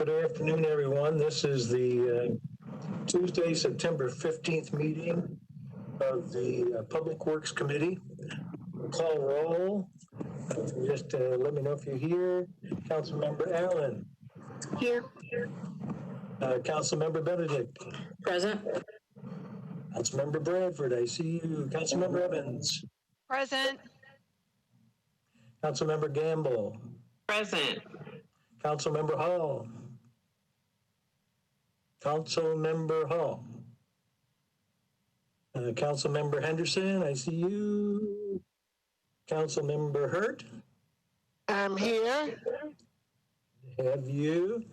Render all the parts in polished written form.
Good afternoon, everyone. This is the Tuesday, September 15th meeting of the Public Works Committee. We'll call roll. Just let me know if you're here. Councilmember Allen. Here. Councilmember Benedict. Present. Councilmember Bradford, I see you. Councilmember Evans. Present. Councilmember Gamble. Present. Councilmember Hall. Councilmember Hall. Councilmember Henderson, I see you. Councilmember Hurt. I'm here. Have you.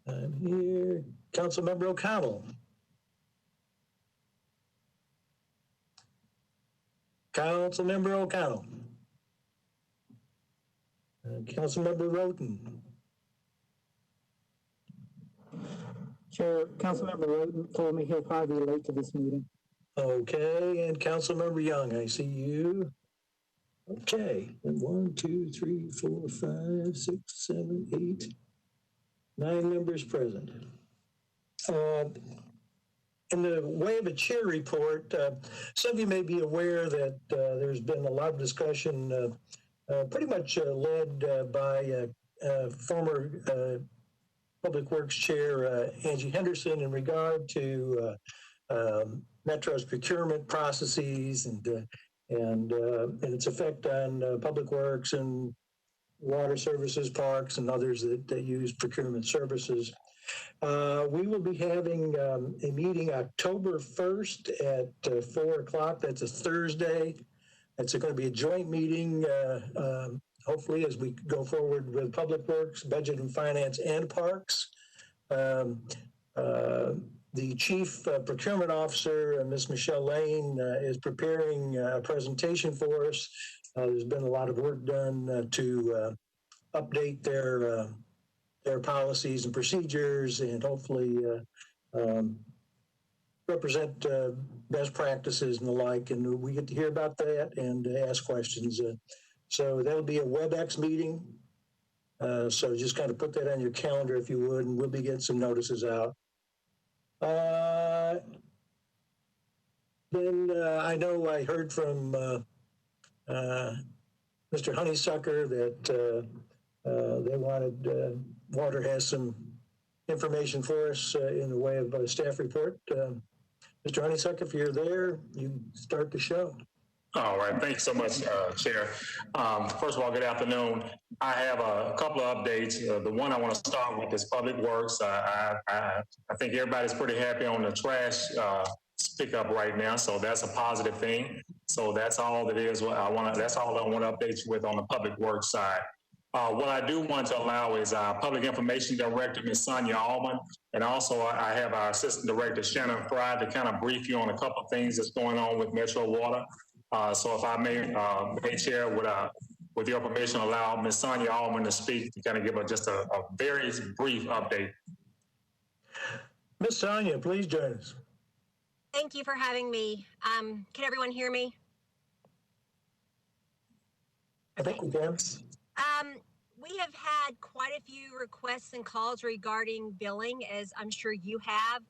I'm here. Councilmember O'Connell. Councilmember O'Connell. Councilmember Roten. Chair, Councilmember Roten told me he'll probably be late to this meeting. Okay, and Councilmember Young, I see you. Okay, and 1, 2, 3, 4, 5, 6, 7, 8, 9 members present. In the way of a chair report, some of you may be aware that there's been a lot of discussion, pretty much led by former Public Works Chair Angie Henderson in regard to Metro's procurement processes and its effect on public works and water services, parks, and others that use procurement services. We will be having a meeting October 1st at 4 o'clock. That's a Thursday. It's going to be a joint meeting, hopefully, as we go forward with Public Works, Budget and Finance, and Parks. The Chief Procurement Officer, Ms. Michelle Lane, is preparing a presentation for us. There's been a lot of work done to update their policies and procedures and hopefully represent best practices and the like. And we get to hear about that and ask questions. So that'll be a WebEx meeting. So just kind of put that on your calendar if you would, and we'll be getting some notices out. Then I know I heard from Mr. Honeysucker that they wanted, Walter has some information for us in the way of a staff report. Mr. Honeysucker, if you're there, you start the show. All right, thanks so much, Chair. First of all, good afternoon. I have a couple of updates. The one I want to start with is Public Works. I think everybody's pretty happy on the trash pickup right now, so that's a positive thing. So that's all it is. That's all I want to update you with on the Public Works side. What I do want to allow is our Public Information Director, Ms. Sonia Allman, and also I have our Assistant Director, Shannon Fry, to kind of brief you on a couple of things that's going on with Metro Water. So if I may, Chair, with your permission, allow Ms. Sonia Allman to speak to kind of give just a very brief update. Ms. Sonia, please join us. Thank you for having me. Can everyone hear me? I think we can. We have had quite a few requests and calls regarding billing, as I'm sure you have.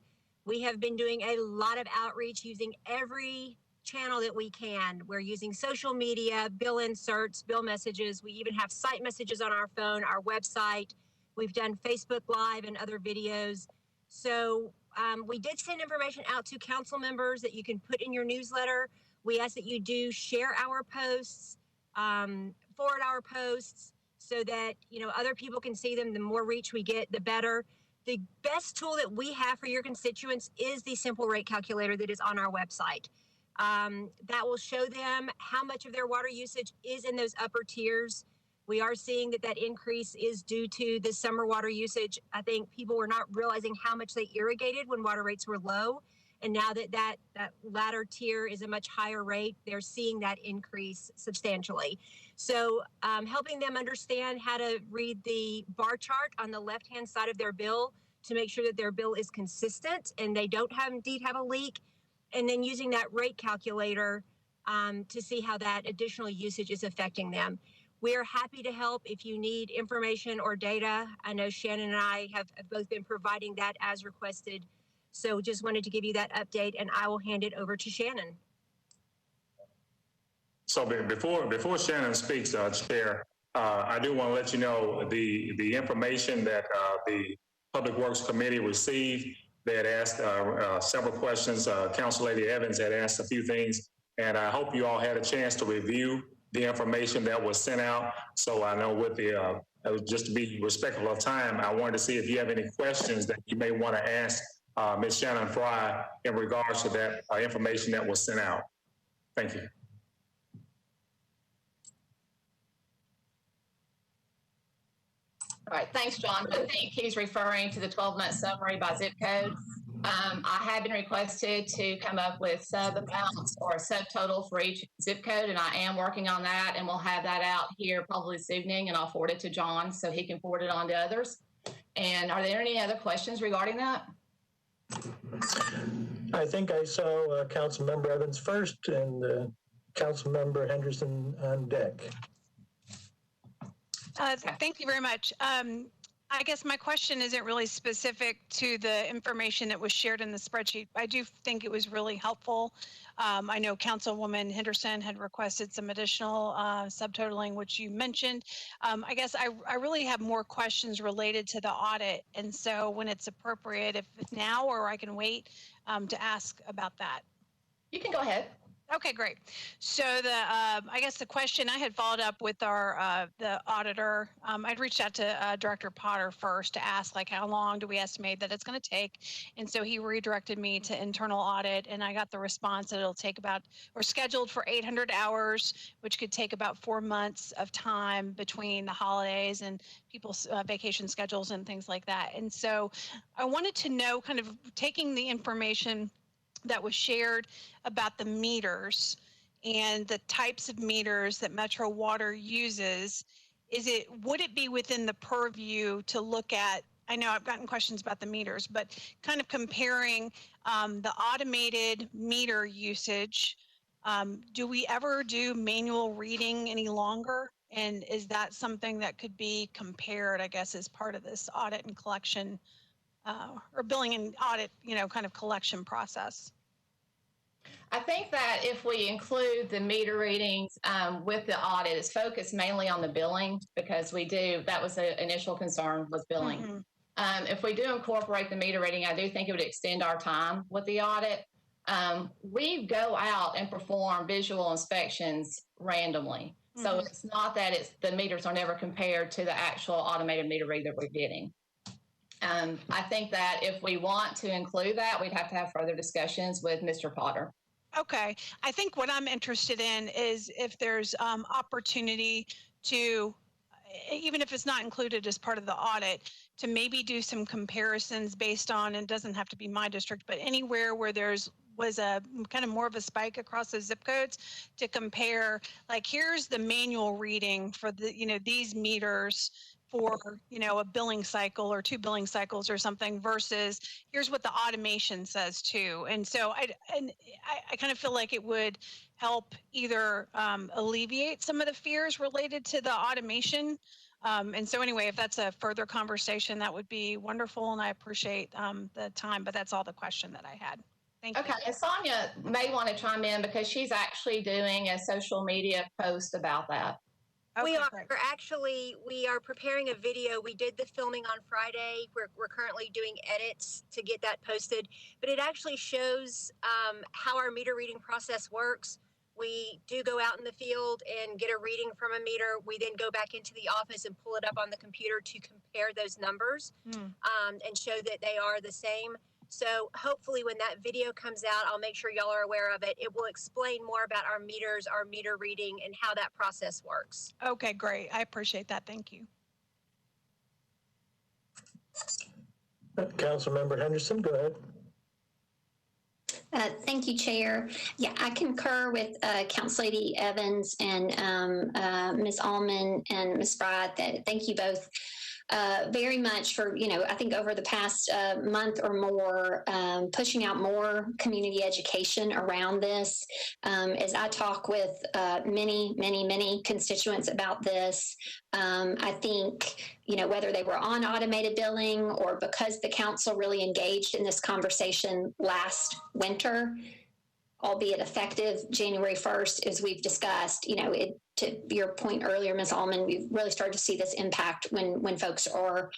We have been doing a lot of outreach using every channel that we can. We're using social media, bill inserts, bill messages. We even have site messages on our phone, our website. We've done Facebook Live and other videos. So we did send information out to council members that you can put in your newsletter. We ask that you do share our posts, forward our posts, so that other people can see them. The more reach we get, the better. The best tool that we have for your constituents is the simple rate calculator that is on our website. That will show them how much of their water usage is in those upper tiers. We are seeing that increase is due to the summer water usage. I think people were not realizing how much they irrigated when water rates were low. And now that latter tier is a much higher rate, they're seeing that increase substantially. So helping them understand how to read the bar chart on the left-hand side of their bill to make sure that their bill is consistent and they don't indeed have a leak. And then using that rate calculator to see how that additional usage is affecting them. We are happy to help if you need information or data. I know Shannon and I have both been providing that as requested. So just wanted to give you that update, and I will hand it over to Shannon. So before Shannon speaks, Chair, I do want to let you know the information that the Public Works Committee received. They had asked several questions. Council Lady Evans had asked a few things, and I hope you all had a chance to review the information that was sent out. So I know with the, just to be respectful of time, I wanted to see if you have any questions that you may want to ask Ms. Shannon Fry in regards to that information that was sent out. Thank you. All right, thanks, John. I think he's referring to the 12-month summary by zip code. I have been requested to come up with sub-amounts or a subtotal for each zip code, and I am working on that, and we'll have that out here probably this evening, and I'll forward it to John so he can forward it on to others. And are there any other questions regarding that? I think I saw Councilmember Evans first and Councilmember Henderson on deck. Thank you very much. I guess my question isn't really specific to the information that was shared in the spreadsheet. I do think it was really helpful. I know Councilwoman Henderson had requested some additional subtotaling, which you mentioned. I guess I really have more questions related to the audit. And so when it's appropriate, if now or I can wait to ask about that. You can go ahead. Okay, great. So I guess the question I had followed up with the auditor. I'd reached out to Director Potter first to ask, like, how long do we estimate that it's going to take? And so he redirected me to internal audit, and I got the response that it'll take about, or scheduled for 800 hours, which could take about 4 months of time between the holidays and people's vacation schedules and things like that. And so I wanted to know, kind of taking the information that was shared about the meters and the types of meters that Metro Water uses, would it be within the purview to look at, I know I've gotten questions about the meters, but kind of comparing the automated meter usage. Do we ever do manual reading any longer? And is that something that could be compared, I guess, as part of this audit and collection or billing and audit, kind of collection process? I think that if we include the meter readings with the audit, it's focused mainly on the billing because that was the initial concern was billing. Mm-hmm. If we do incorporate the meter reading, I do think it would extend our time with the audit. We go out and perform visual inspections randomly. Mm-hmm. So it's not that the meters are never compared to the actual automated meter read that we're getting. I think that if we want to include that, we'd have to have further discussions with Mr. Potter. Okay. I think what I'm interested in is if there's opportunity to, even if it's not included as part of the audit, to maybe do some comparisons based on, and it doesn't have to be my district, but anywhere where was a kind of more of a spike across the zip codes to compare, like, here's the manual reading for the, these meters for, a billing cycle or 2 billing cycles or something versus here's what the automation says too. And so I kind of feel like it would help either alleviate some of the fears related to the automation. And so anyway, if that's a further conversation, that would be wonderful. And I appreciate the time, but that's all the question that I had. Thank you. Okay, and Sonia may want to chime in because she's actually doing a social media post about that. Okay, we are preparing a video. We did the filming on Friday. We're currently doing edits to get that posted, but it actually shows how our meter reading process works. We do go out in the field and get a reading from a meter. We then go back into the office and pull it up on the computer to compare those numbers and show that they are the same. So hopefully when that video comes out, I'll make sure y'all are aware of it. It will explain more about our meters, our meter reading, and how that process works. Okay, great. I appreciate that. Thank you. Councilmember Henderson, go ahead. Thank you, Chair. Yeah, I concur with Council Lady Evans and Ms. Allman and Ms. Fry. Thank you both very much for, I think over the past month or more, pushing out more community education around this. As I talk with many constituents about this, I think, whether they were on automated billing or because the council really engaged in this conversation last winter, albeit effective January 1st, as we've discussed, to your point earlier, Ms. Allman, we've really started to see this impact when folks are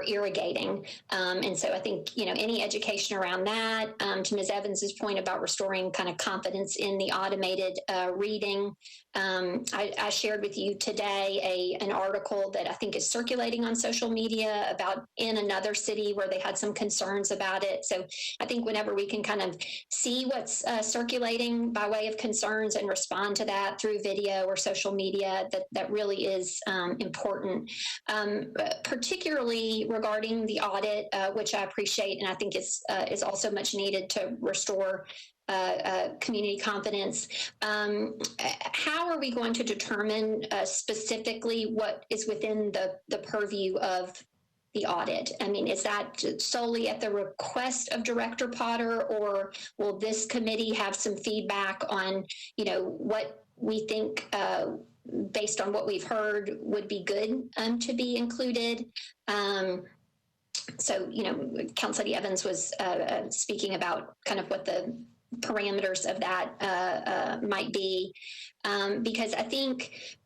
irrigating. And so I think, any education around that, to Ms. Evans's point about restoring kind of confidence in the automated reading. I shared with you today an article that I think is circulating on social media about in another city where they had some concerns about it. So I think whenever we can kind of see what's circulating by way of concerns and respond to that through video or social media, that really is important, particularly regarding the audit, which I appreciate and I think is also much needed to restore community confidence. How are we going to determine specifically what is within the purview of the audit? I mean, is that solely at the request of Director Potter, or will this committee have some feedback on, what we think, based on what we've heard, would be good to be included? So, Council Lady Evans was speaking about kind of what the parameters of that might be, because I think,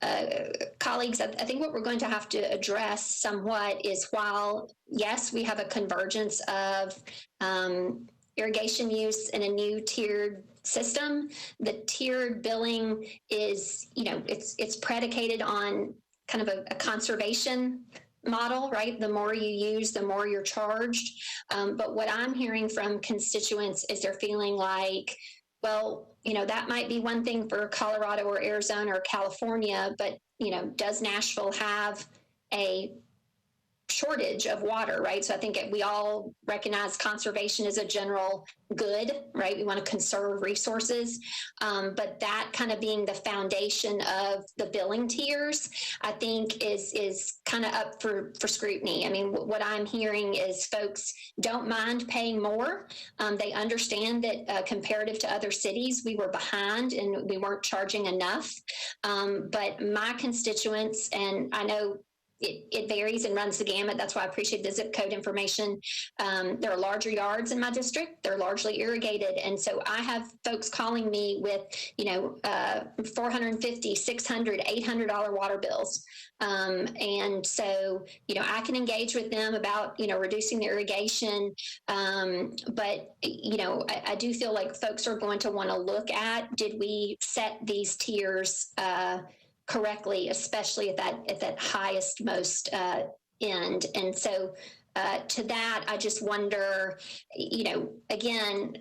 colleagues, I think what we're going to have to address somewhat is, while yes, we have a convergence of irrigation use in a new tiered system, the tiered billing is, it's predicated on kind of a conservation model, right? The more you use, the more you're charged. But what I'm hearing from constituents is they're feeling like, well, that might be one thing for Colorado or Arizona or California, but, does Nashville have a shortage of water, right? So I think we all recognize conservation is a general good, right? We want to conserve resources, but that kind of being the foundation of the billing tiers, I think is kind of up for scrutiny. I mean, what I'm hearing is folks don't mind paying more. They understand that comparative to other cities, we were behind and we weren't charging enough. But my constituents, and I know it varies and runs the gamut. That's why I appreciate the zip code information. There are larger yards in my district. They're largely irrigated. And so I have folks calling me with, $450, $600, $800 water bills. And so, I can engage with them about, reducing the irrigation. But, I do feel like folks are going to want to look at, did we set these tiers correctly, especially at that highest, most end. And so to that, I just wonder, again,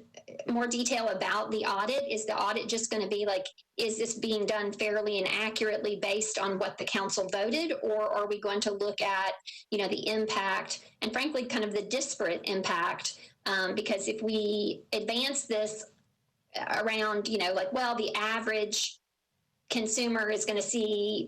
more detail about the audit. Is the audit just going to be like, is this being done fairly and accurately based on what the council voted? Or are we going to look at, the impact and frankly, kind of the disparate impact? Because if we advance this around, the average consumer is going to see,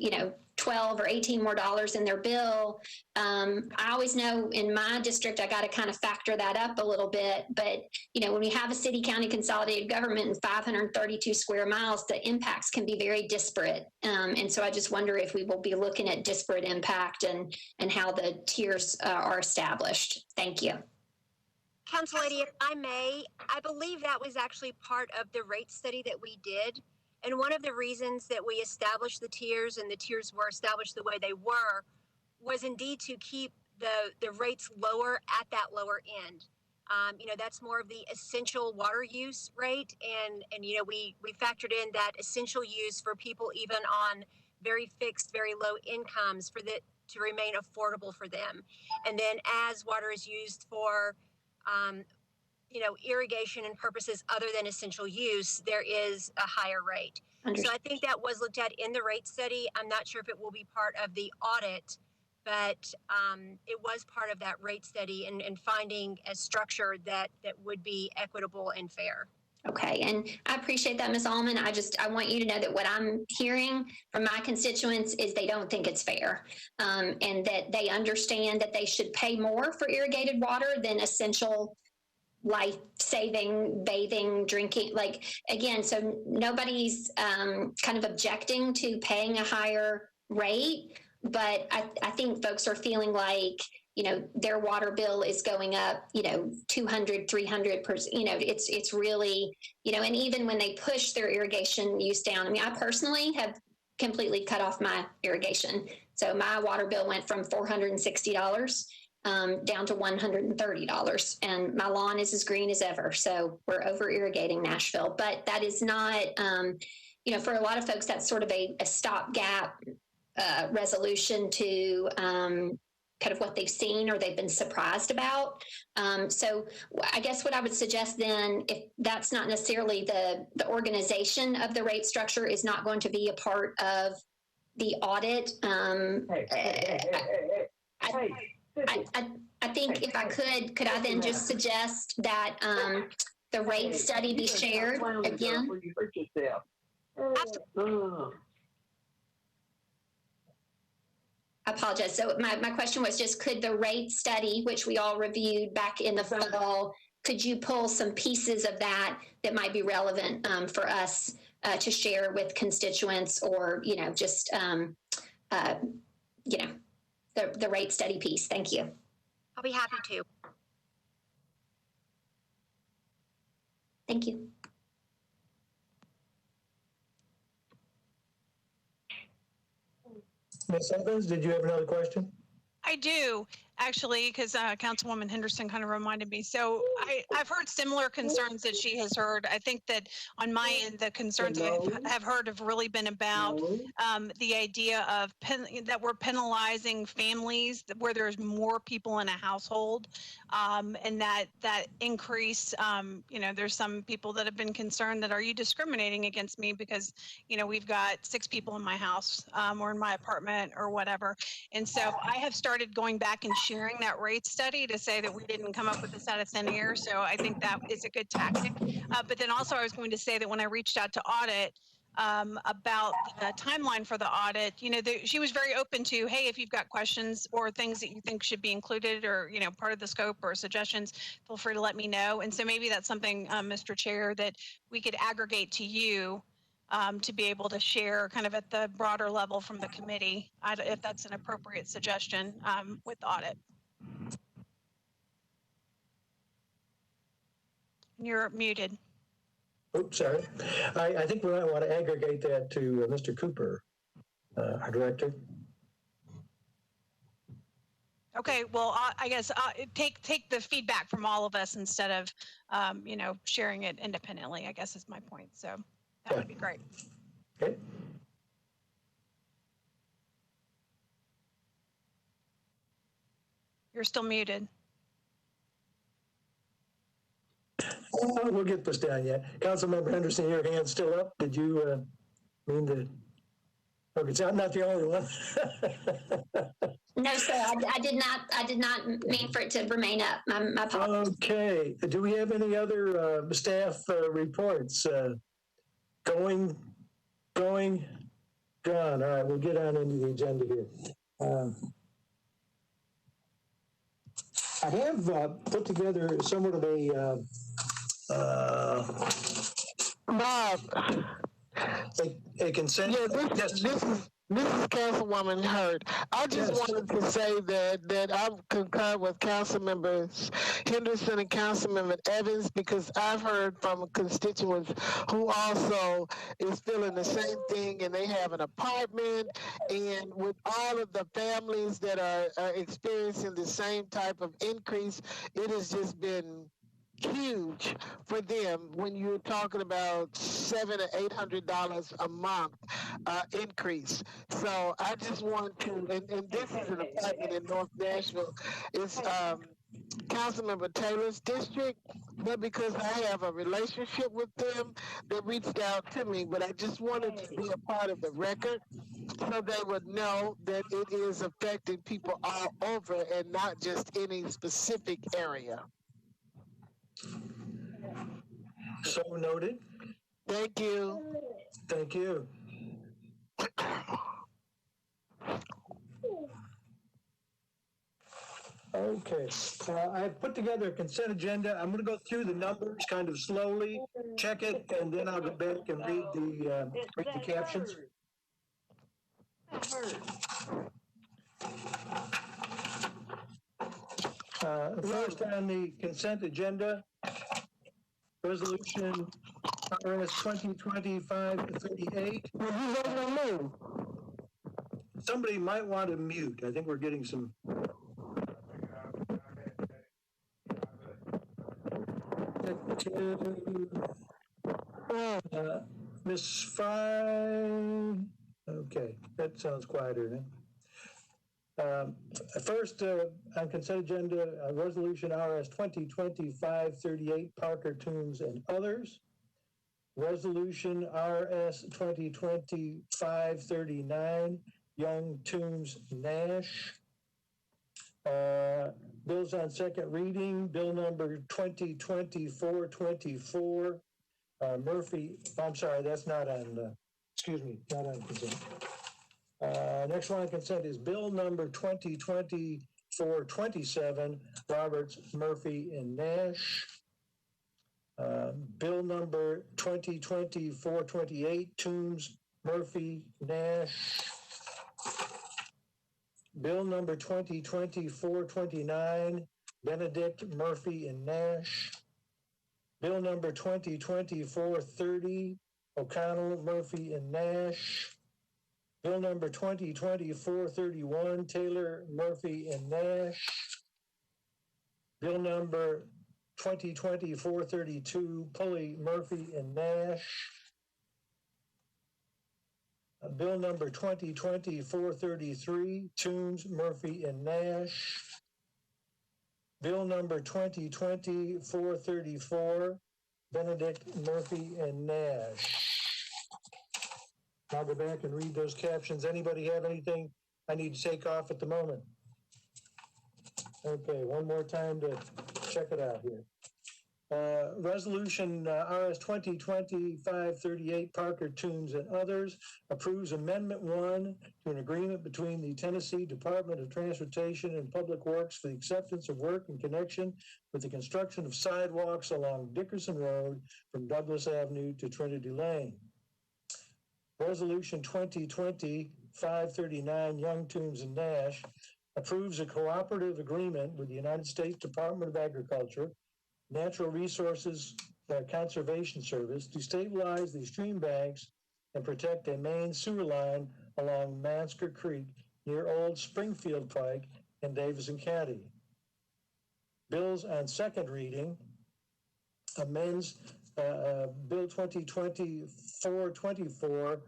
$12 or $18 more in their bill. I always know in my district, I got to kind of factor that up a little bit. But, when we have a city, county consolidated government in 532 square miles, the impacts can be very disparate. And so I just wonder if we will be looking at disparate impact and how the tiers are established. Thank you. Council Lady, if I may, I believe that was actually part of the rate study that we did. And one of the reasons that we established the tiers and the tiers were established the way they were was indeed to keep the rates lower at that lower end. That's more of the essential water use rate. And we factored in that essential use for people even on very fixed, very low incomes to remain affordable for them. And then as water is used for irrigation and purposes other than essential use, there is a higher rate. So I think that was looked at in the rate study. I'm not sure if it will be part of the audit, but it was part of that rate study and finding a structure that would be equitable and fair. Okay, and I appreciate that, Ms. Allman. I want you to know that what I'm hearing from my constituents is they don't think it's fair, and that they understand that they should pay more for irrigated water than essential life-saving bathing, drinking. Like, again, so nobody's kind of objecting to paying a higher rate, but I think folks are feeling like, you know, their water bill is going up, you know, 200, 300%, you know, it's really, you know, and even when they push their irrigation use down, I mean, I personally have completely cut off my irrigation. So my water bill went from $460 down to $130, and my lawn is as green as ever. So we're over irrigating Nashville, but that is not, you know, for a lot of folks, that's sort of a stopgap resolution to kind of what they've seen or they've been surprised about. So I guess what I would suggest then, if that's not necessarily the organization of the rate structure is not going to be a part of the audit. I think if I could I then just suggest that the rate study be shared again? I apologize. So my question was just, could the rate study, which we all reviewed back in the fall, could you pull some pieces of that that might be relevant for us to share with constituents, or, you know, just, you know, the rate study piece? Thank you. I'll be happy to. Thank you. Ms. Evans, did you have another question? I do, actually, because Councilwoman Henderson kind of reminded me. So I've heard similar concerns that she has heard. I think that on my end, the concerns I have heard have really been about the idea of that we're penalizing families where there's more people in a household, and that increase, you know, there's some people that have been concerned that, are you discriminating against me because, you know, we've got 6 people in my house or in my apartment or whatever. And so I have started going back and sharing that rate study to say that we didn't come up with this out of thin air. So I think that is a good tactic. But then also I was going to say that when I reached out to audit about the timeline for the audit, you know, she was very open to, hey, if you've got questions or things that you think should be included or, you know, part of the scope or suggestions, feel free to let me know. And so maybe that's something, Mr. Chair, that we could aggregate to you to be able to share kind of at the broader level from the committee, if that's an appropriate suggestion with the audit. You're muted. Oops, sorry. I think we might want to aggregate that to Mr. Cooper, our director. Okay, well, I guess take the feedback from all of us instead of, you know, sharing it independently, I guess is my point. So that would be great. Okay. You're still muted. We'll get this down yet. Councilmember Henderson, your hand's still up. Did you mean to? Okay, so I'm not the only one. No, sir. I did not mean for it to remain up. My apologies. Okay. Do we have any other staff reports? Going, gone. All right, we'll get on into the agenda here. I have put together somewhat of a Bob. A consent. Yeah, this is Councilwoman Hurd. I just wanted to say that I concur with Councilmembers Henderson and Councilmember Evans, because I've heard from constituents who also is feeling the same thing, and they have an apartment, and with all of the families that are experiencing the same type of increase, it has just been huge for them when you're talking about $700 or $800 a month increase. So I just want to, and this is an apartment in North Nashville. It's Councilmember Taylor's district, but because I have a relationship with them, they reached out to me. But I just wanted to be a part of the record so they would know that it is affecting people all over and not just any specific area. So noted. Thank you. Thank you. Okay, I put together a consent agenda. I'm going to go through the numbers kind of slowly, check it, and then I'll go back and read the captions. First on the consent agenda, resolution RS 2025-38. Somebody might want to mute. I think we're getting some. Ms. Fry. Okay, that sounds quieter then. First, on consent agenda, resolution RS 2025-38, Parker Toombs and others. Resolution RS 2025-39, Young Toombs Nash. Bills on second reading, bill number 2024-24, Murphy, I'm sorry, that's not on, excuse me, not on consent. Next one on consent is bill number 2024-27, Roberts, Murphy, and Nash. Bill number 2024-28, Toombs, Murphy, Nash. Bill number 2024-29, Benedict, Murphy, and Nash. Bill number 2024-30, O'Connell, Murphy, and Nash. Bill number 2024-31, Taylor, Murphy, and Nash. Bill number 2024-32, Pulley, Murphy, and Nash. Bill number 2024-33, Toombs, Murphy, and Nash. Bill number 2024-34, Benedict, Murphy, and Nash. I'll go back and read those captions. Anybody have anything I need to take off at the moment? Okay, one more time to check it out here. Resolution RS 2025-38, Parker, Toombs, and others, approves Amendment 1 to an agreement between the Tennessee Department of Transportation and Public Works for the acceptance of work in connection with the construction of sidewalks along Dickerson Road from Douglas Avenue to Trinity Lane. Resolution 2020-539, Young, Toombs, and Nash, approves a cooperative agreement with the United States Department of Agriculture, Natural Resources Conservation Service to stabilize the stream banks and protect a main sewer line along Mansker Creek near Old Springfield Pike in Davidson County. Bills on second reading amends Bill 2024-24,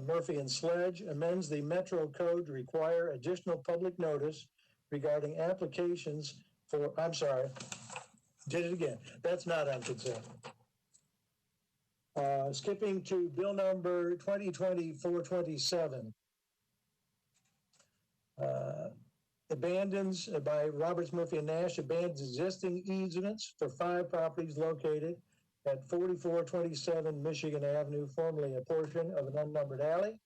Murphy and Sledge, amends the Metro Code to require additional public notice regarding applications for, I'm sorry, did it again. That's not on consent. Skipping to bill number 2024-27. Abandons by Roberts, Murphy, and Nash, abandons existing easements for 5 properties located at 4427 Michigan Avenue, formerly a portion of an unnumbered alley.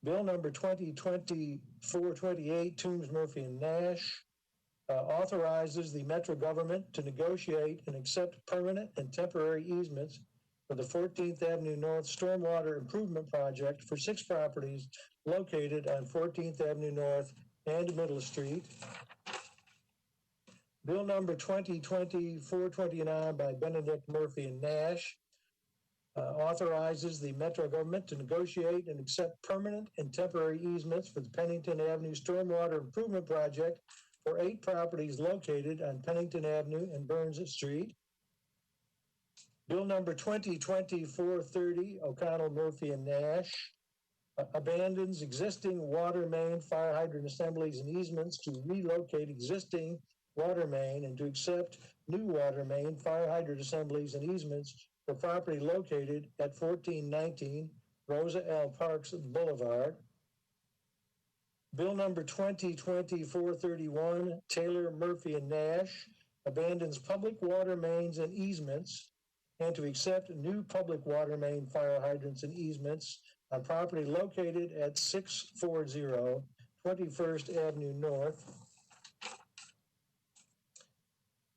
Bill number 2024-28, Toombs, Murphy, and Nash, authorizes the Metro government to negotiate and accept permanent and temporary easements for the 14th Avenue North Stormwater Improvement Project for 6 properties located on 14th Avenue North and Middle Street. Bill number 2024-29 by Benedict, Murphy, and Nash authorizes the Metro government to negotiate and accept permanent and temporary easements for the Pennington Avenue Stormwater Improvement Project for 8 properties located on Pennington Avenue and Burns Street. Bill number 2024-30, O'Connell, Murphy, and Nash, abandons existing water main, fire hydrant assemblies, and easements to relocate existing water main and to accept new water main, fire hydrant assemblies, and easements for property located at 1419 Rosa L. Parks Boulevard. Bill number 2024-31, Taylor, Murphy, and Nash, abandons public water mains and easements, and to accept new public water main, fire hydrants, and easements on property located at 640 21st Avenue North.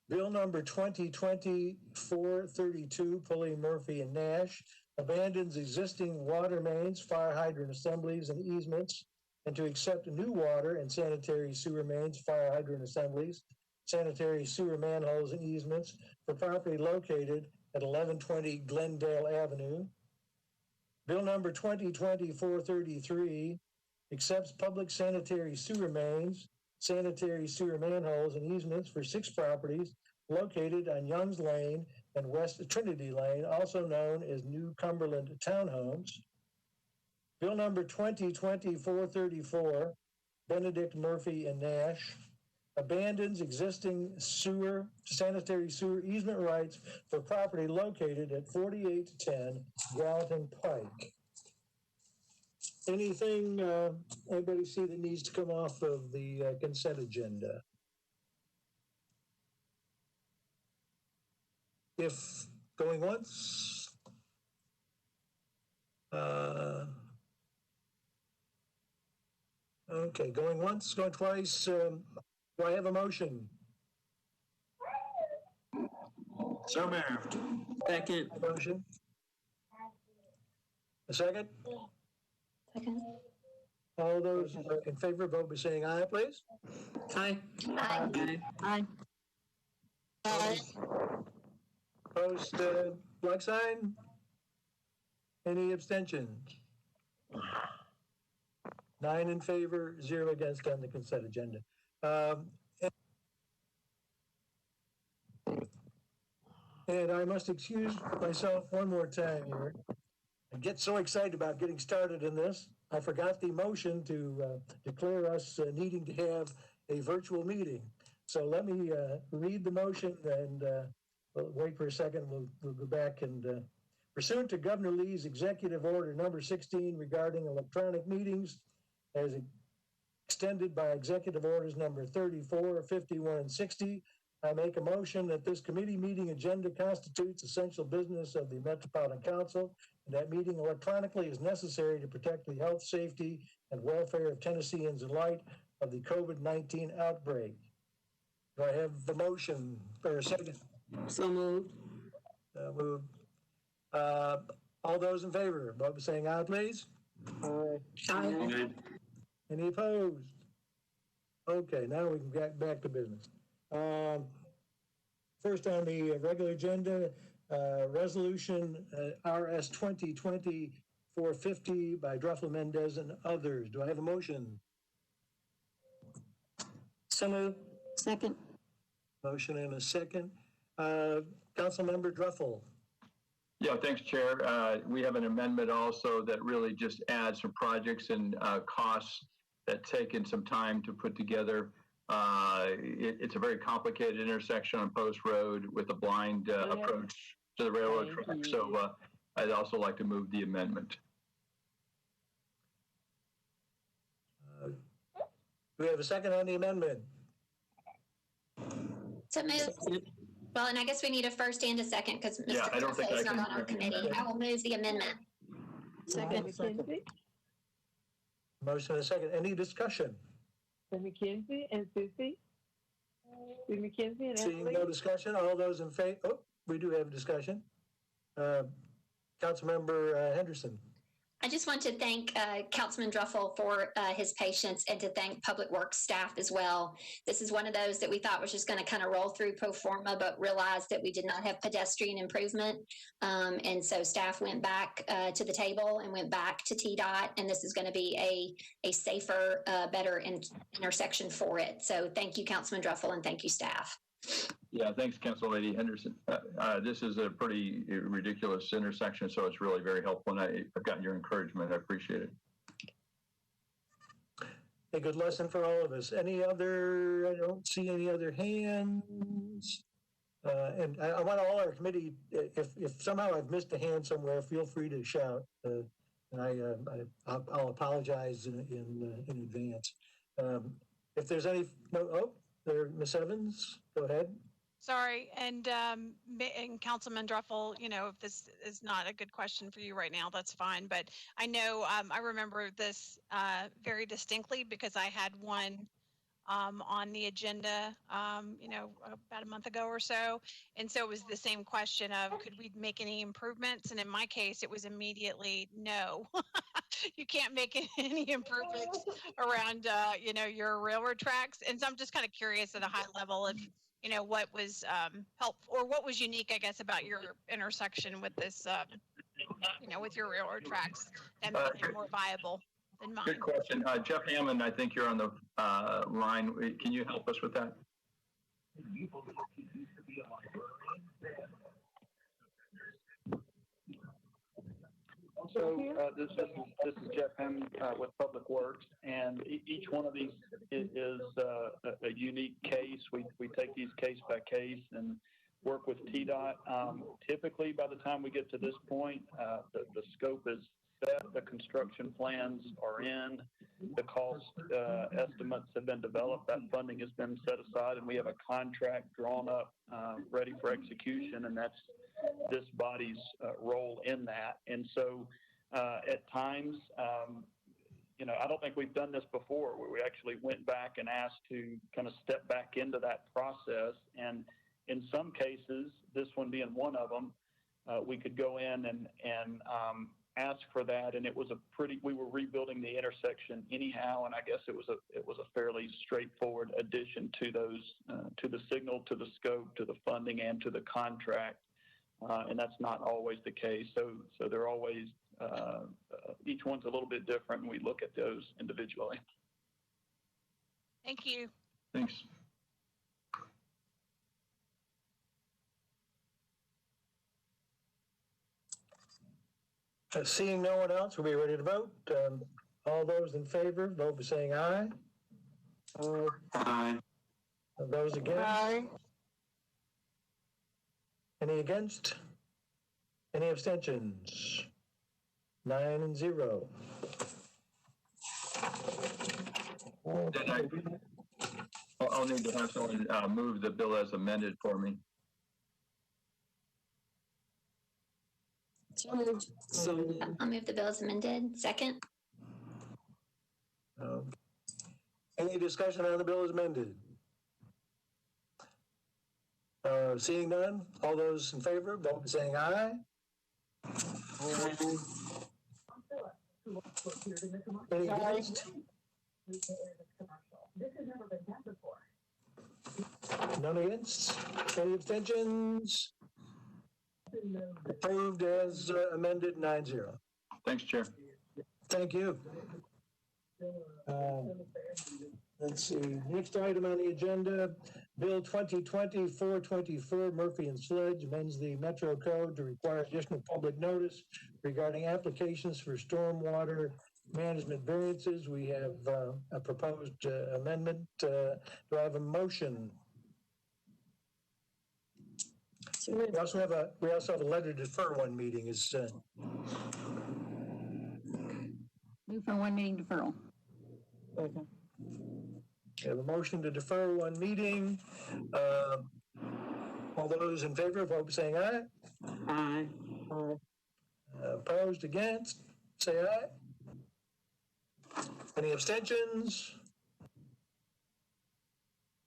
Bill number 2020-432, Pulley, Murphy, and Nash, abandons existing water mains, fire hydrant assemblies, and easements, and to accept new water and sanitary sewer mains, fire hydrant assemblies, sanitary sewer manholes, and easements for property located at 1120 Glendale Avenue. Bill number 2020-433 accepts public sanitary sewer mains, sanitary sewer manholes, and easements for 6 properties located on Youngs Lane and West Trinity Lane, also known as New Cumberland Townhomes. Bill number 2020-434, Benedict, Murphy, and Nash, abandons existing sanitary sewer easement rights for property located at 4810 Gallatin Pike. Anything anybody see that needs to come off of the consent agenda? If going once, okay, going once, going twice. Do I have a motion? So moved. Second. Motion. A second? Second. All those in favor, vote by saying aye, please. Aye. Aye. Aye. Aye. Opposed, like sign. Any abstentions? 9 in favor, 0 against on the consent agenda. And I must excuse myself one more time here. I get so excited about getting started in this, I forgot the motion to declare us needing to have a virtual meeting. So let me read the motion and we'll wait for a second. We'll go back and pursuant to Governor Lee's executive order number 16 regarding electronic meetings, as extended by executive orders number 34, 51, and 60, I make a motion that this committee meeting agenda constitutes essential business of the Metropolitan Council, and that meeting electronically is necessary to protect the health, safety, and welfare of Tennesseans in light of the COVID-19 outbreak. Do I have the motion for a second? So moved. Moved. All those in favor, vote by saying aye, please. Aye. Aye. Any opposed? Okay, now we can get back to business. First on the regular agenda, resolution RS 2020-450 by Druffel, Mendez, and others. Do I have a motion? So moved. Second. Motion and a second. Councilmember Druffel. Yeah, thanks, Chair. We have an amendment also that really just adds some projects and costs that taken some time to put together. It's a very complicated intersection on Post Road with a blind approach to the railroad track. So I'd also like to move the amendment. Do we have a second on the amendment? So move. Well, and I guess we need a first and a second because Mr. Yeah, I don't think is I not can. on our committee. I will move the amendment. Second. Motion and a second. Any discussion? McKenzie and Susie. McKenzie and Seeing Ashley. no discussion, all those in favor? Oh, we do have a discussion. Councilmember Henderson. I just want to thank Councilman Druffel for his patience and to thank Public Works staff as well. This is one of those that we thought was just going to kind of roll through pro forma, but realized that we did not have pedestrian improvement. And so staff went back to the table and went back to TDOT, and this is going to be a safer, better intersection for it. So thank you, Councilman Druffel, and thank you, staff. Yeah, thanks, Council Lady Henderson. This is a pretty ridiculous intersection, so it's really very helpful, and I've gotten your encouragement. I appreciate it. A good lesson for all of us. Any other, I don't see any other hands. And I want all our committee, if somehow I've missed a hand somewhere, feel free to shout. And I'll apologize in advance. If there's any, Ms. Evans, go ahead. Sorry, and Councilman Druffel, you know, if this is not a good question for you right now, that's fine. But I know I remember this very distinctly because I had one on the agenda, you know, about a month ago or so. And so it was the same question of could we make any improvements? And in my case, it was immediately no. You can't make any improvements around, you know, your railroad tracks. And so I'm just kind of curious at a high level if, you know, what was helpful or what was unique, I guess, about your intersection with this, you know, with your railroad tracks that made it more viable than mine. Good question. Jeff Hammond, I think you're on the line. Can you help us with that? So this is Jeff Hammond with Public Works, and each one of these is a unique case. We take these case by case and work with TDOT. Typically, by the time we get to this point, the scope is set, the construction plans are in, the cost estimates have been developed, that funding has been set aside, and we have a contract drawn up ready for execution, and that's this body's role in that. And so at times, you know, I don't think we've done this before, where we actually went back and asked to kind of step back into that process. And in some cases, this one being one of them, we could go in and ask for that. And it was we were rebuilding the intersection anyhow. And I guess it was a fairly straightforward addition to those, to the signal, to the scope, to the funding, and to the contract. And that's not always the case. So they're always, each one's a little bit different, and we look at those individually. Thank you. Thanks. Seeing no one else, we'll be ready to vote. All those in favor, vote by saying aye. Aye. Those against? Aye. Any against? Any abstentions? 9-0. I'll need to have someone move the bill as amended for me. So moved. I'll move the bill as amended. Second. Any discussion on the bill as amended? Seeing none, all those in favor, vote by saying aye. Any against? None against? Any abstentions? Approved as amended, 9-0. Thanks, Chair. Thank you. Let's see, next item on the agenda, Bill 2020-424, Murphy and Sledge amends the Metro Code to require additional public notice regarding applications for stormwater management variances. We have a proposed amendment. Do I have a motion? We also have a letter to defer one meeting. Is Move for one meeting deferral. okay. We have a motion to defer one meeting. All those in favor, vote by saying aye. Aye. Opposed, against, say aye. Any abstentions?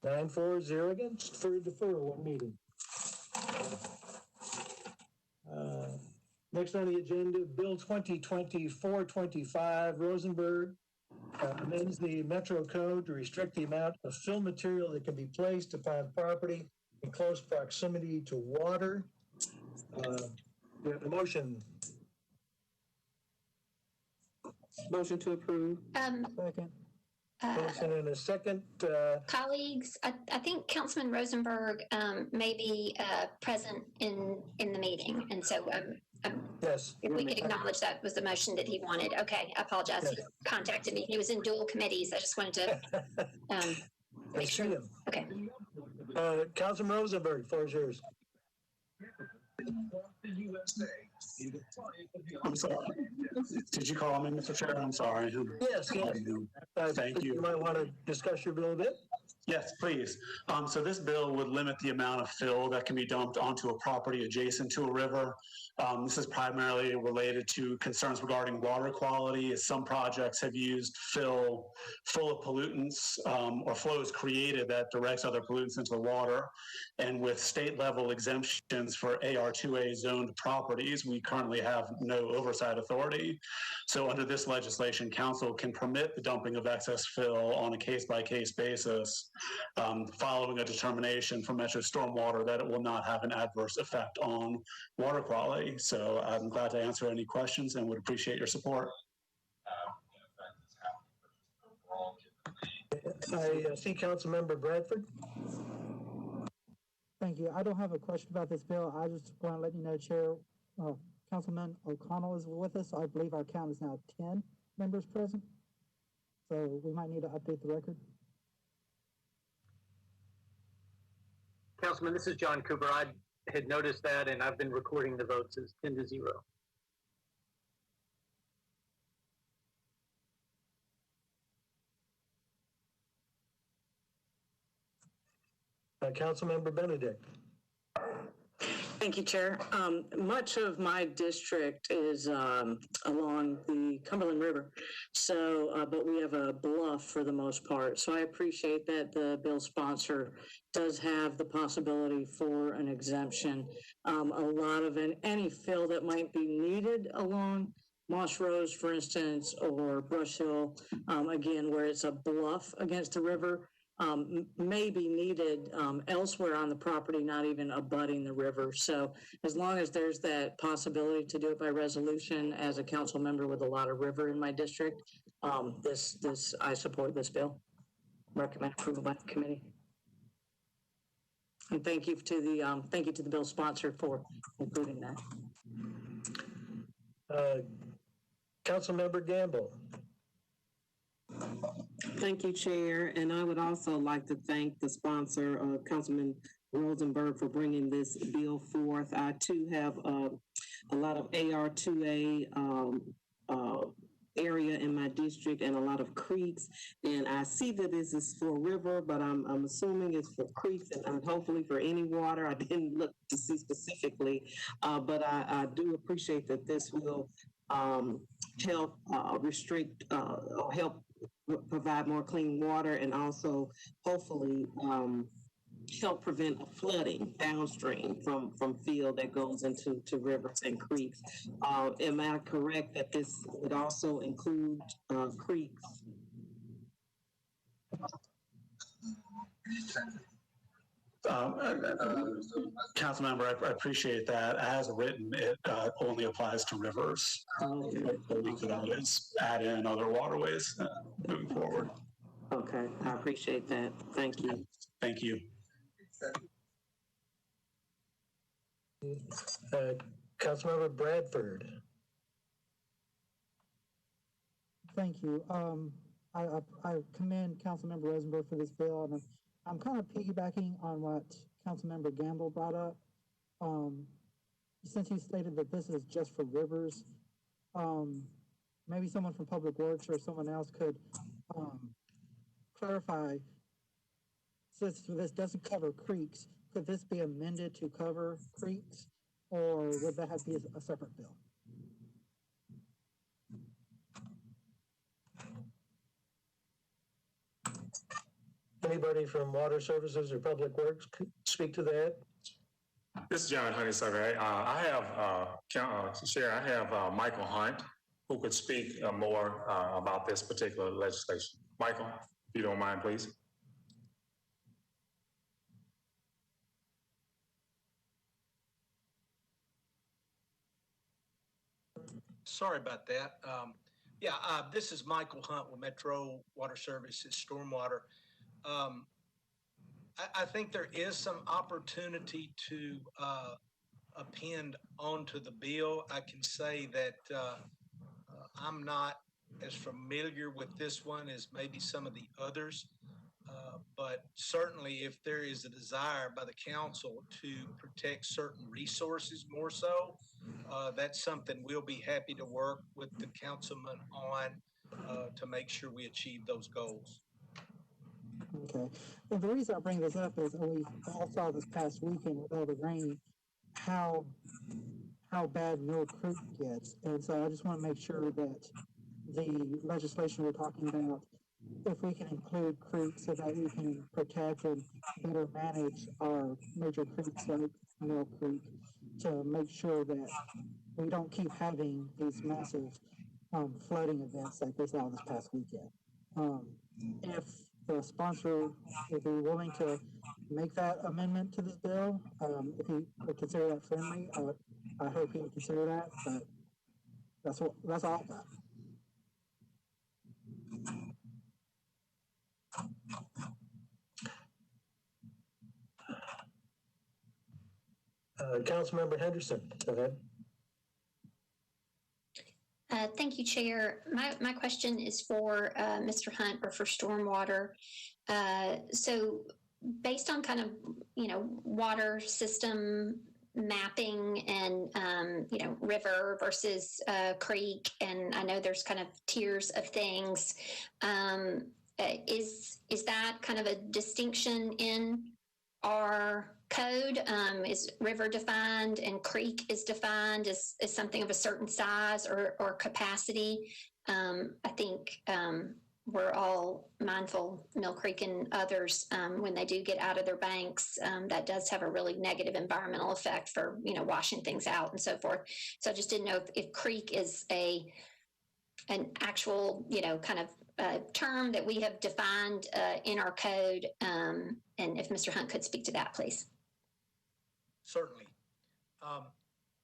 9-4-0 against for deferral one meeting. Next on the agenda, Bill 2020-425, Rosenberg amends the Metro Code to restrict the amount of fill material that can be placed upon property in close proximity to water. We have a motion. Motion to approve. Second. Motion and a second. Colleagues, I think Councilman Rosenberg may be present in the meeting, and so yes, if we could acknowledge that was the motion that he wanted. Okay, I apologize. Yes. He contacted me. He was in dual committees. I just wanted to make sure. Okay. Councilman Rosenberg, the floor is yours. I'm sorry. Did you call me, Mr. Chair? I'm sorry. Yes. Thank you. You might want to discuss your bill a bit. Yes, please. So this bill would limit the amount of fill that can be dumped onto a property adjacent to a river. This is primarily related to concerns regarding water quality, as some projects have used fill full of pollutants or flows created that directs other pollutants into the water. And with state level exemptions for AR2A zoned properties, we currently have no oversight authority. So under this legislation, council can permit the dumping of excess fill on a case-by-case basis, following a determination from Metro Stormwater that it will not have an adverse effect on water quality. So I'm glad to answer any questions and would appreciate your support. I see Councilmember Bradford. Thank you. I don't have a question about this bill. I just want to let you know, Chair, Councilman O'Connell is with us. I believe our count is now 10 members present. So we might need to update the record. Councilman, this is John Cooper. I had noticed that, and I've been recording the votes as 10-0. Councilmember Benedict. Thank you, Chair. Much of my district is along the Cumberland River, so but we have a bluff for the most part. So I appreciate that the bill sponsor does have the possibility for an exemption. A lot of any fill that might be needed along Moss Rose, for instance, or Brush Hill, again, where it's a bluff against the river, may be needed elsewhere on the property, not even abutting the river. So as long as there's that possibility to do it by resolution, as a council member with a lot of river in my district, I support this bill. Recommend approval by the committee. And thank you to the bill sponsor for including that. Councilmember Gamble. Thank you, Chair. And I would also like to thank the sponsor, Councilman Rosenberg, for bringing this bill forth. I too have a lot of AR2A area in my district and a lot of creeks. And I see that this is for river, but I'm assuming it's for creeks and hopefully for any water. I didn't look to see specifically, but I do appreciate that this will help restrict or help provide more clean water and also hopefully help prevent flooding downstream from field that goes into rivers and creeks. Am I correct that this would also include creeks? Councilmember, I appreciate that. As written, it only applies to rivers. But we could always add in other waterways moving forward. Okay, I appreciate that. Thank you. Thank you. Councilmember Bradford. Thank you. I commend Councilmember Rosenberg for this bill, and I'm kind of piggybacking on what Councilmember Gamble brought up. Since he stated that this is just for rivers, maybe someone from Public Works or someone else could clarify, since this doesn't cover creeks, could this be amended to cover creeks, or would that have to be a separate bill? Anybody from Water Services or Public Works speak to that? This is John Honeysucker. I have, Chair, I have Michael Hunt, who could speak more about this particular legislation. Michael, if you don't mind, please. Sorry about that. This is Michael Hunt with Metro Water Services Stormwater. I think there is some opportunity to append onto the bill. I can say that I'm not as familiar with this one as maybe some of the others, but certainly if there is a desire by the council to protect certain resources more so, that's something we'll be happy to work with the councilman on to make sure we achieve those goals. Okay. Well, the reason I bring this up is we all saw this past weekend with all the rain how bad Mill Creek gets, and so I just want to make sure that the legislation we're talking about, if we can include creeks so that we can protect and better manage our major creeks like Mill Creek to make sure that we don't keep having these massive flooding events like we saw this past weekend. If the sponsor would be willing to make that amendment to this bill, if he would consider that friendly, I hope he would consider that, but that's all I've got. Councilmember Henderson, go ahead. Thank you, Chair. My question is for Mr. Hunt or for stormwater. So based on kind of, water system mapping and, river versus creek, and I know there's kind of tiers of things, is that kind of a distinction in our code? Is river defined and creek is defined as something of a certain size or capacity? I think we're all mindful, Mill Creek and others, when they do get out of their banks, that does have a really negative environmental effect for, washing things out and so forth. So I just didn't know if creek is an actual, kind of term that we have defined in our code, and if Mr. Hunt could speak to that, please. Certainly.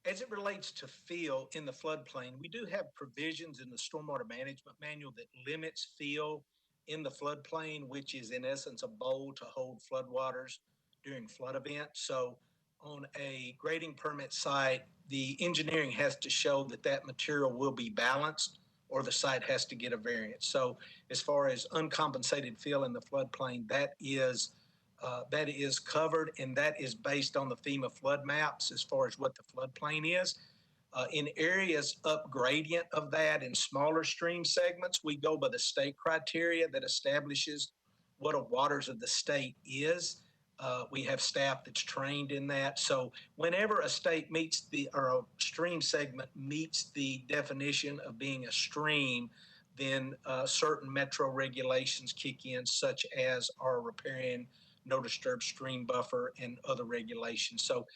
As it relates to fill in the floodplain, we do have provisions in the Stormwater Management Manual that limits fill in the floodplain, which is in essence a bowl to hold floodwaters during flood events. So on a grading permit site, the engineering has to show that that material will be balanced or the site has to get a variance. So as far as uncompensated fill in the floodplain, that is covered, and that is based on the FEMA flood maps as far as what the floodplain is. In areas up gradient of that in smaller stream segments, we go by the state criteria that establishes what a waters of the state is. We have staff that's trained in that. So whenever a state meets or a stream segment meets the definition of being a stream, then certain metro regulations kick in, such as our riparian no disturb stream buffer and other regulations. So,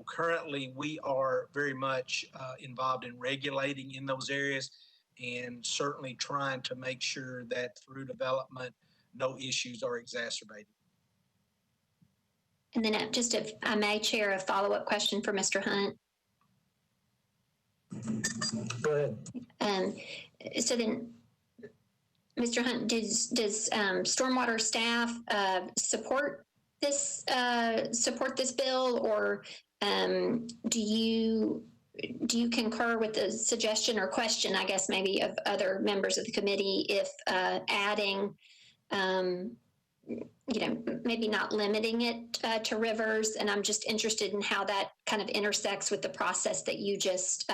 currently we are very much involved in regulating in those areas and certainly trying to make sure that through development, no issues are exacerbated. And then just if I may, Chair, a follow-up question for Mr. Hunt. Go ahead. So then, Mr. Hunt, does stormwater staff support this bill, or do you concur with the suggestion or question, I guess, maybe of other members of the committee, if adding, maybe not limiting it to rivers? And I'm just interested in how that kind of intersects with the process that you just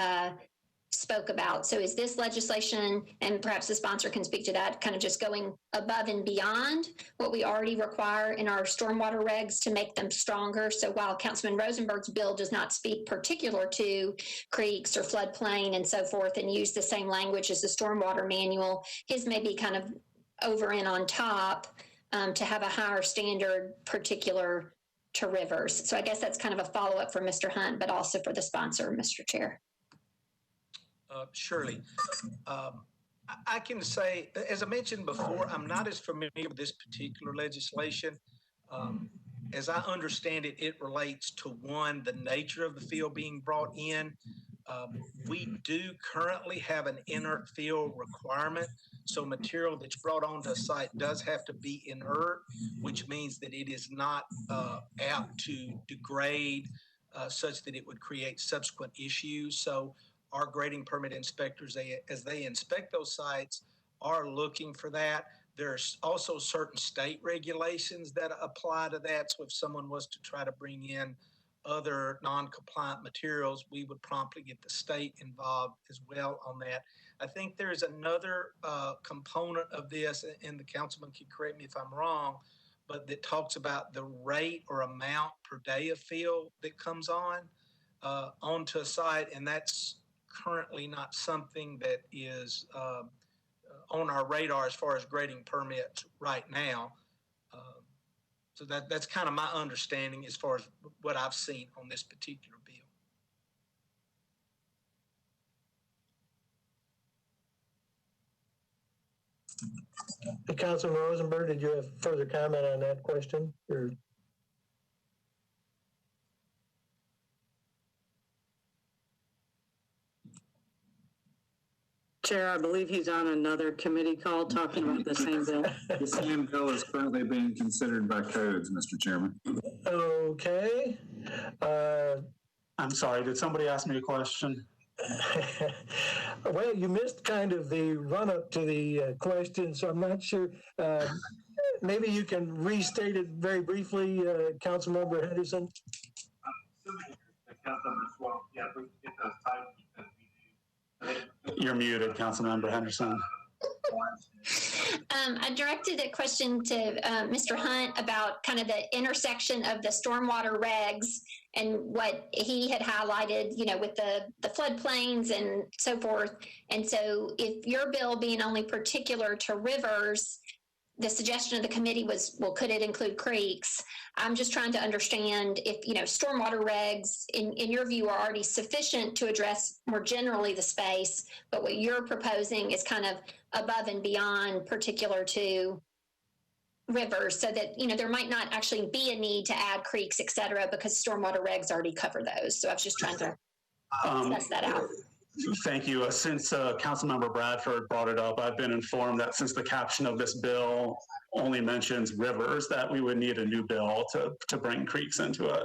spoke about. So is this legislation, and perhaps the sponsor can speak to that, kind of just going above and beyond what we already require in our stormwater regs to make them stronger? So while Councilman Rosenberg's bill does not speak particular to creeks or floodplain and so forth and use the same language as the stormwater manual, his may be kind of over and on top to have a higher standard particular to rivers. So I guess that's kind of a follow-up for Mr. Hunt, but also for the sponsor, Mr. Chair. Surely. I can say, as I mentioned before, I'm not as familiar with this particular legislation. As I understand it, it relates to, one, the nature of the field being brought in. We do currently have an inert field requirement. So material that's brought onto a site does have to be inert, which means that it is not apt to degrade such that it would create subsequent issues. So our grading permit inspectors, as they inspect those sites, are looking for that. There's also certain state regulations that apply to that. So if someone was to try to bring in other non-compliant materials, we would promptly get the state involved as well on that. I think there's another component of this, and the councilman can correct me if I'm wrong, but that talks about the rate or amount per day of fill that comes onto a site, and that's currently not something that is on our radar as far as grading permits right now. So that's kind of my understanding as far as what I've seen on this particular bill. Councilman Rosenberg, did you have further comment on that question? Or? Chair, I believe he's on another committee call talking about the same bill. The same bill is currently being considered by codes, Mr. Chairman. Okay. I'm sorry, did somebody ask me a question? Well, you missed kind of the run-up to the question, so I'm not sure. Maybe you can restate it very briefly, Councilmember Henderson. You're muted, Councilmember Henderson. I directed a question to Mr. Hunt about kind of the intersection of the stormwater regs and what he had highlighted, you know, with the floodplains and so forth. And so if your bill being only particular to rivers, the suggestion of the committee was, well, could it include creeks? I'm just trying to understand if, you know, stormwater regs, in your view, are already sufficient to address more generally the space, but what you're proposing is kind of above and beyond particular to rivers, so that, you know, there might not actually be a need to add creeks, et cetera, because stormwater regs already cover those. So I was just trying to suss that out. Thank you. Since Councilmember Bradford brought it up, I've been informed that since the caption of this bill only mentions rivers, that we would need a new bill to bring creeks into it.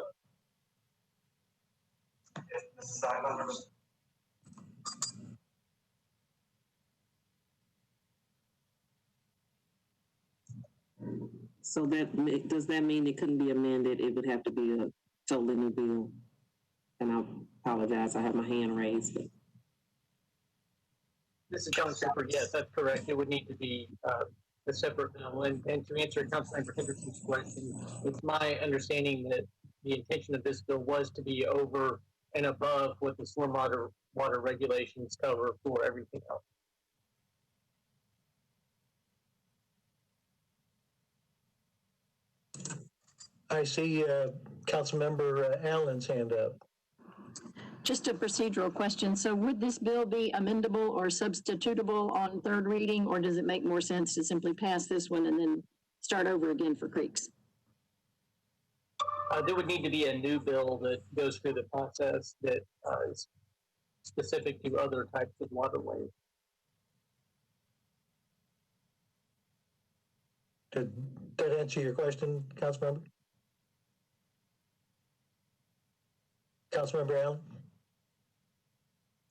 So that, does that mean it couldn't be amended? It would have to be a totally new bill? And I apologize, I have my hand raised. But. This is John Shepherd. Yes, that's correct. It would need to be a separate bill. And to answer Councilmember Henderson's question, it's my understanding that the intention of this bill was to be over and above what the stormwater regulations cover for everything else. I see Councilmember Allen's hand up. Just a procedural question. So would this bill be amendable or substitutable on third reading, or does it make more sense to simply pass this one and then start over again for creeks? There would need to be a new bill that goes through the process that is specific to other types of waterways. Did that answer your question, Councilmember? Councilmember Allen?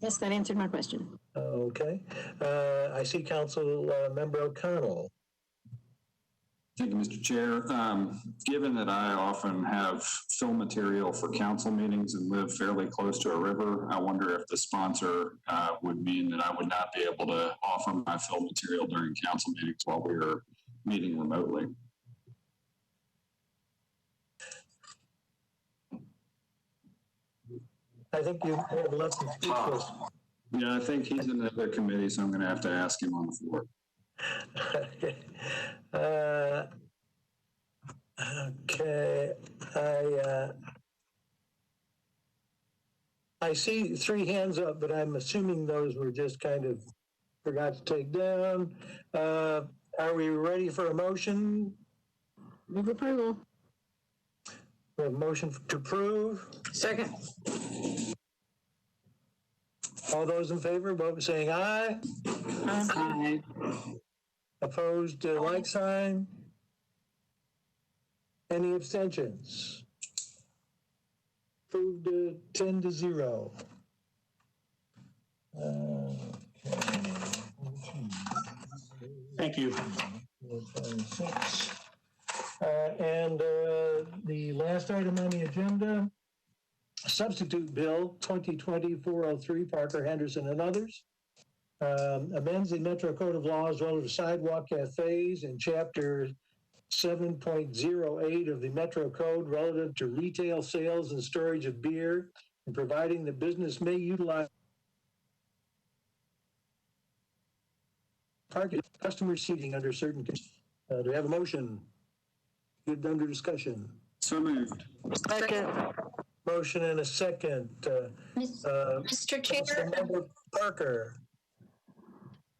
Yes, that answered my question. Okay. I see Councilmember O'Connell. Thank you, Mr. Chair. Given that I often have fill material for council meetings and live fairly close to a river, I wonder if the sponsor would mean that I would not be able to offer my fill material during council meetings while we are meeting remotely. I think you have left him speechless. Yeah, I think he's in another committee, so I'm going to have to ask him on the floor. Okay. I see 3 hands up, but I'm assuming those were just kind of forgot to take down. Are we ready for a motion? Move approval. We have a motion to approve. Second. All those in favor, vote saying aye. Aye. Opposed, like sign. Any abstentions? Approved 10-0. Thank you. And the last item on the agenda Substitute Bill 2020-403, Parker, Henderson, and others. Amends the Metro Code of Laws relative to sidewalk cafes in Chapter 7.08 of the Metro Code relative to retail sales and storage of beer, and providing the business may utilize parking customer seating under certain conditions. Do we have a motion? Good, under discussion. So moved. Second. Motion and a second. Mr. Chair. Councilmember Parker.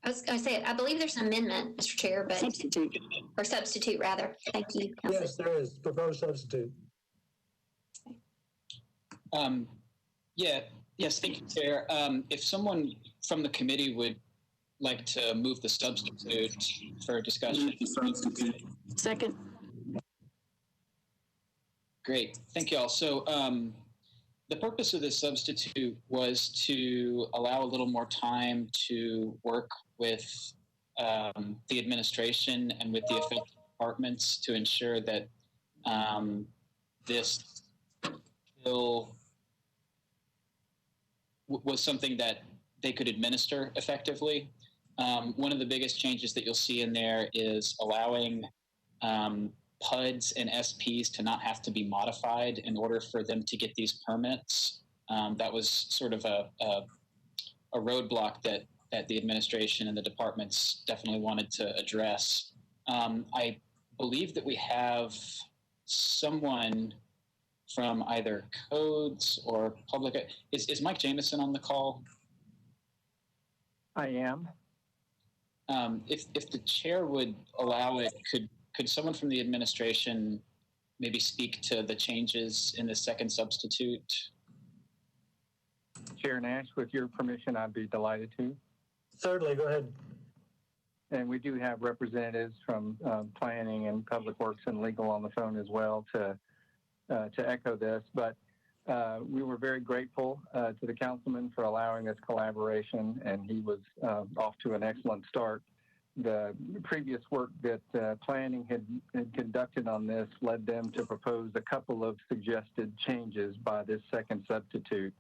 I was going to say, I believe there's an amendment, Mr. Chair, but Substitute. or substitute rather. Thank you, Council. Yes, there is proposed substitute. Yes, thank you, Chair. If someone from the committee would like to move the substitute for discussion. Second. Great, thank you all. So the purpose of this substitute was to allow a little more time to work with the administration and with the affected departments to ensure that this bill was something that they could administer effectively. One of the biggest changes that you'll see in there is allowing PUDs and SPs to not have to be modified in order for them to get these permits. That was sort of a roadblock that the administration and the departments definitely wanted to address. I believe that we have someone from either codes or public. Is Mike Jameson on the call? I am. If the chair would allow it, could someone from the administration maybe speak to the changes in the second substitute? Chair Nash, with your permission, I'd be delighted to. Certainly, go ahead. And we do have representatives from planning and public works and legal on the phone as well to echo this. But we were very grateful to the councilman for allowing this collaboration, and he was off to an excellent start. The previous work that planning had conducted on this led them to propose a couple of suggested changes by this second substitute.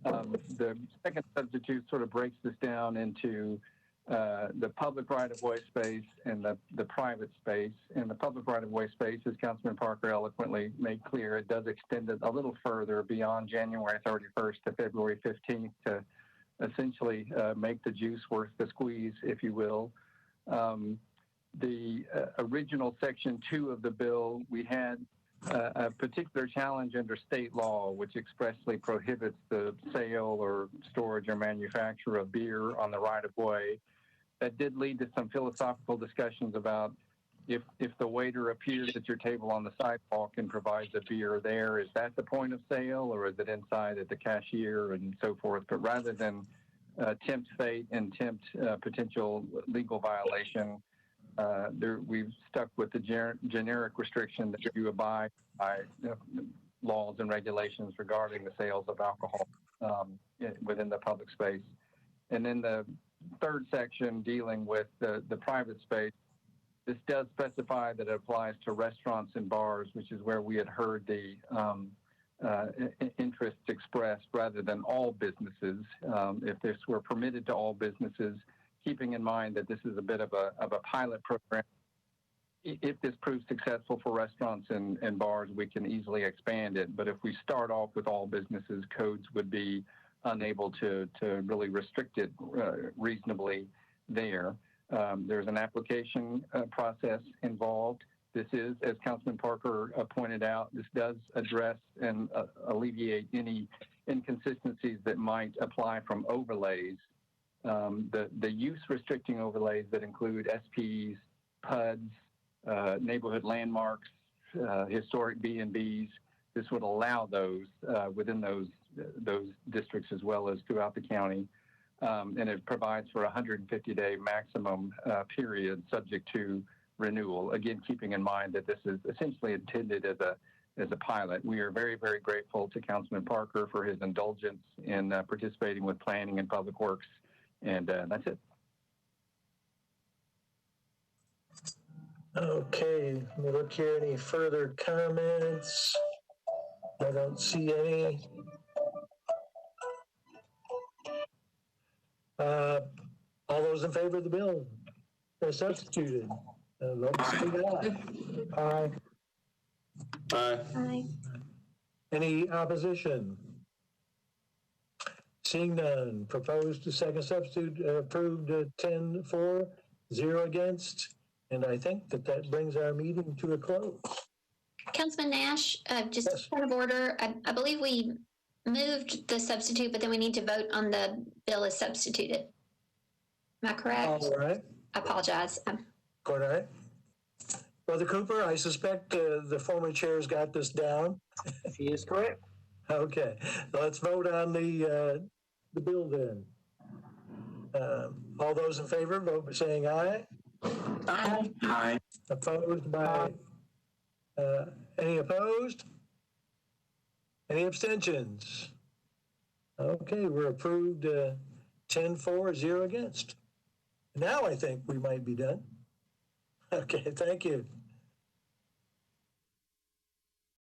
The second substitute sort of breaks this down into the public right-of-way space and the private space. And the public right-of-way space, as Councilman Parker eloquently made clear, it does extend it a little further beyond January 31st to February 15th to essentially make the juice worth the squeeze, if you will. The original Section 2 of the bill, we had a particular challenge under state law, which expressly prohibits the sale or storage or manufacture of beer on the right-of-way. That did lead to some philosophical discussions about if the waiter appears at your table on the sidewalk and provides a beer there, is that the point of sale, or is it inside at the cashier and so forth? But rather than tempt fate and tempt potential legal violation, we've stuck with the generic restriction that you abide by laws and regulations regarding the sales of alcohol within the public space. And then the third section dealing with the private space, this does specify that it applies to restaurants and bars, which is where we had heard the interest expressed, rather than all businesses. If this were permitted to all businesses, keeping in mind that this is a bit of a pilot program. If this proves successful for restaurants and bars, we can easily expand it. But if we start off with all businesses, codes would be unable to really restrict it reasonably there. There's an application process involved. This is, as Councilman Parker pointed out, this does address and alleviate any inconsistencies that might apply from overlays. The use restricting overlays that include SPs, PUDs, neighborhood landmarks, historic B&Bs, this would allow those within those districts as well as throughout the county. And it provides for a 150-day maximum period subject to renewal. Again, keeping in mind that this is essentially intended as a pilot. We are very, very grateful to Councilman Parker for his indulgence in participating with planning and public works. And that's it. Okay, let me look here. Any further comments? I don't see any. All those in favor of the bill as substituted, vote say aye. Aye. Aye. Aye. Any opposition? Seeing none, proposed to second substitute approved 10-4, 0 against. And I think that brings our meeting to a close. Councilman Nash, just Yes. point of order. I believe we moved the substitute, but then we need to vote on the bill as substituted. Am I correct? All right. I apologize. All right. Brother Cooper, I suspect the former chair's got this down. She is correct. Okay, let's vote on the bill then. All those in favor, vote by saying aye. Aye. Aye. Opposed by, any opposed? Any abstentions? Okay, we're approved 10-4, 0 against. Now I think we might be done. Okay, thank you.